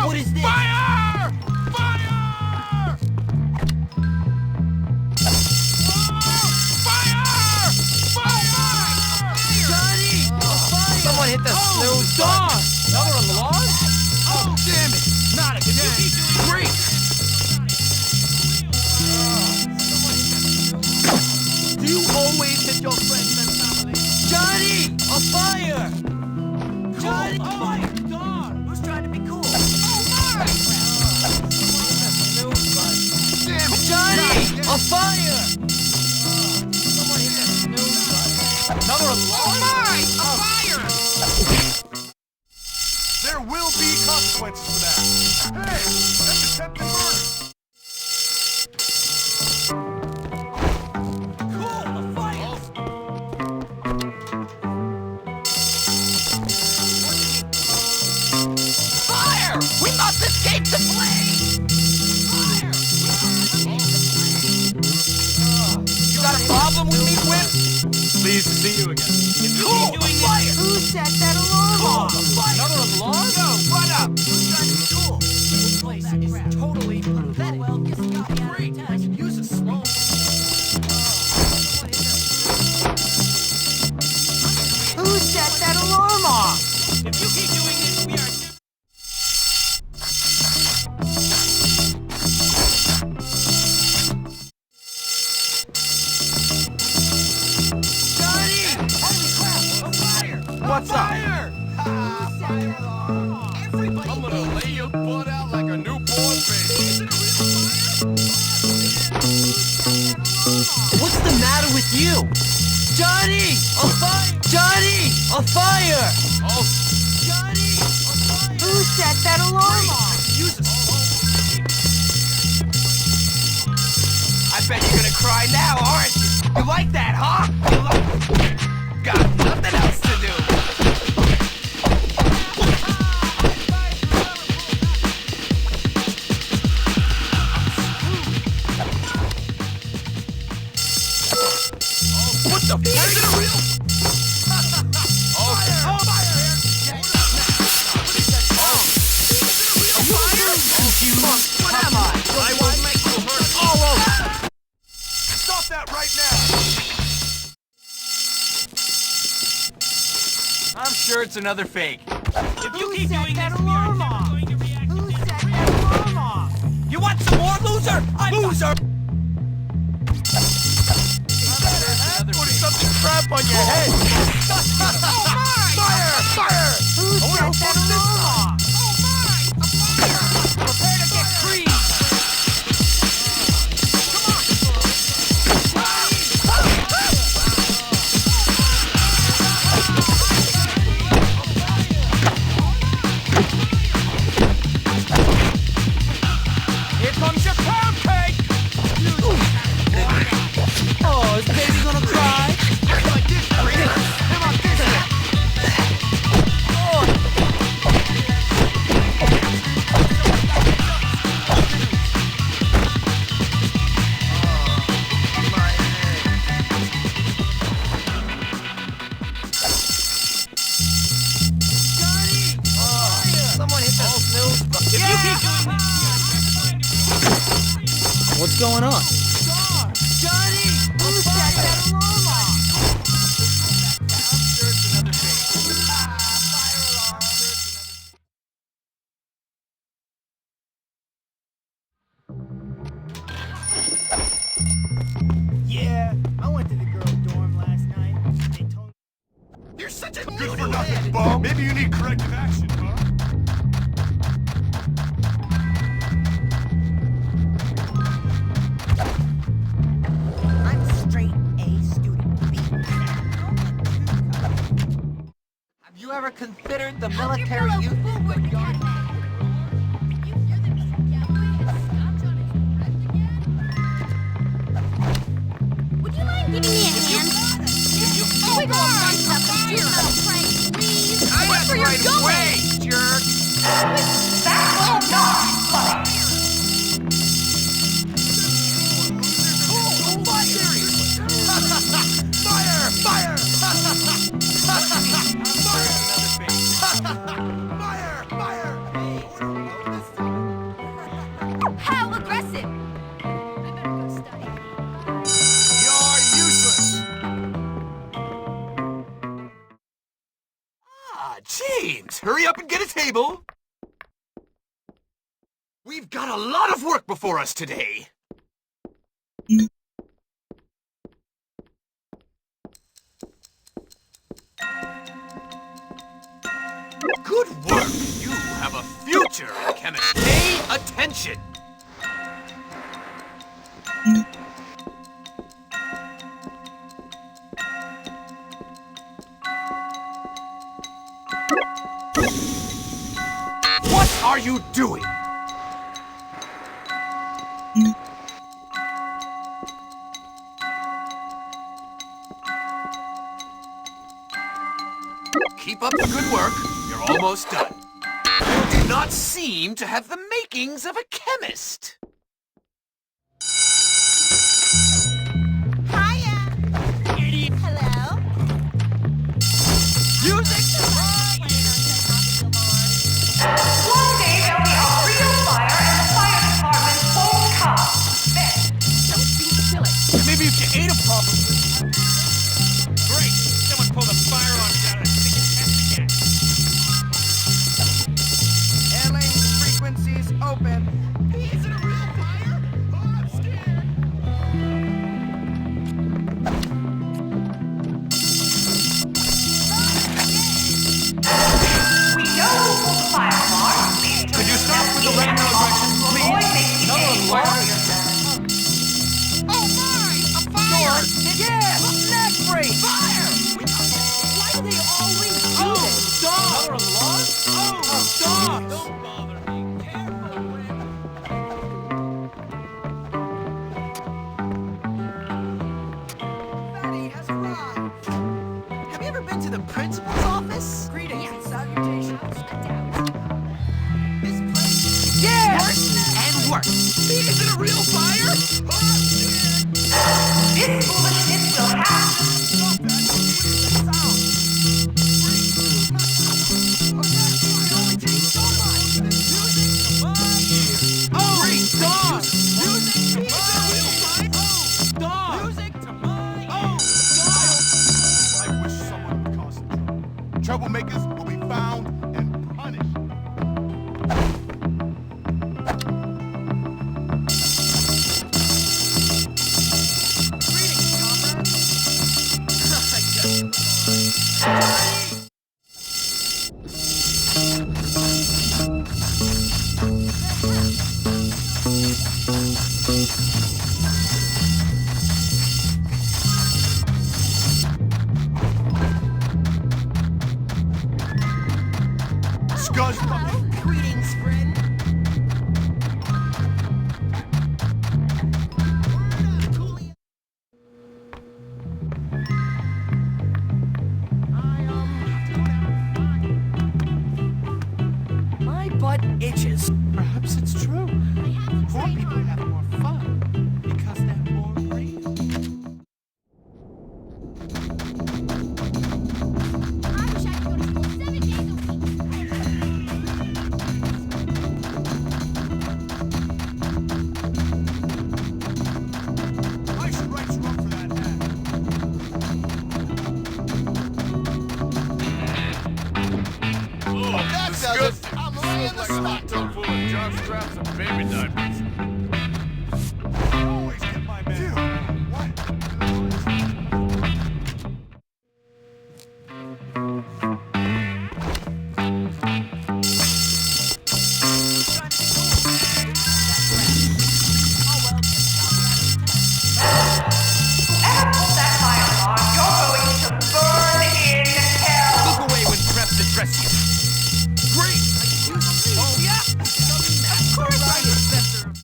What is this? Fire! Fire! Fire! Fire! Johnny! Someone hit the snooze button. Another alarm? Oh, damn it! Not again! Great! Do you always hit your friends and family? Johnny! A fire! Johnny! Oh, fire! Darn! Who's trying to be cool? Oh, my! Damn it! Johnny! A fire! Someone hit that snooze button. Another alarm? Oh, my! A fire! There will be consequences for that. Hey! That's attempted murder! Cool! A fire! Fire! We must escape the flame! Fire! You got a problem with me, Whip? Pleased to see you again. Cool! A fire! Who set that alarm off? Another alarm? Yo, what up? Who's trying to be cool? This place is totally pathetic. Well, guess you got me out of Great! town. I can use a slow. Who set that alarm off? If you keep doing this, we are... Johnny! Holy crap! A fire! What's up? Fire! Who set that alarm off? Everybody I'm gonna lay your butt out like a newborn baby. Is it a real fire? What's the matter with you? Johnny! A fire! Johnny! A fire! Oh, Johnny! A fire! Who set that alarm off? Use a I bet you're gonna cry now, aren't you? You like that, huh? You like... Got nothing else to do. What the fuck? Is it a real... Fire! Oh, fire! What am I? I will make you hurt all over. Stop that right now. I'm sure it's another fake. If you Who keep set doing that this, we are alarm never off? going to react Who to this. set that alarm off? You want some more, loser? Loser! Putting something crap on your head. Fire! Fire! Who set that alarm off? Prepare to get creamed! Here comes your pound cake! Oh, is baby gonna cry? Like this, Rita. How about this? Johnny! Someone hit the snooze button. If you keep doing this, What's going on? Johnny! Who set that alarm off? I'm sure it's another fake. Yeah, I went to the girls' dorm last night. They told me. you're such a good for nothing bum. Maybe you need corrective action, huh? I'm a straight A student. Have you ever considered the military youth? Bullworth Academy. You hear them yelling and scotch on his breath again? Would you mind giving me a hand? Wiggle amongst us and do not prank, please. Watch where you're going. Jerk! Fire! Fire! Fire! Fire! Fire! table. We've got a lot of work before us today. Good work. You have a future, chemist. Pay attention. What are you doing? Keep up the good work. You're almost done. You do not seem to have the makings of a chemist. Hiya. Hello. Music! One day there'll be a real fire and the fire department won't come. Then, Don't be silly. Maybe if you ate a problem. Great! Someone pulled a fire alarm down and stick it again. Airlane frequencies open. Is it a real fire? Oh, I'm scared. we know who pulled the fire alarm. Please Could you stop with the random aggression, please? avoid making Another things alert. worse for yourself. Oh my! A fire! Yeah! Neck break! Fire! Why do they always do Oh, this? stop! Another alarm? Oh, stop! Don't bother me. Careful, Fatty has arrived. Have you ever been to the principal's office? Greetings and salutations. This place Yeah! And worse. Is it a real fire? Oh, I'm scared. This foolishness will have to stop that. What is the sound? It only takes so much. Oh, stop! Music! Is it a real fire? Stop! Music to my Oh, stop! I wish someone would cause some trouble. Troublemakers will be found and punished. Greetings, comrade. Scuzz puppy. Greetings, friend. My butt itches. Perhaps it's true. Poor people have more fun because they're more real. I wish I could go to school 7 days a week. I should write you up for that hat. That does it. I'm laying the spot. Full of jockstraps and baby diapers. Always get my man. What? Whoever pulled that fire alarm, you're going to burn in hell. Look away when prepped to dress you. Great! I can use a leaf. Oh, yeah! Of course I can.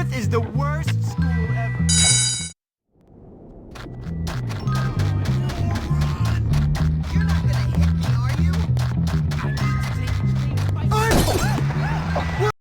Bullworth is the worst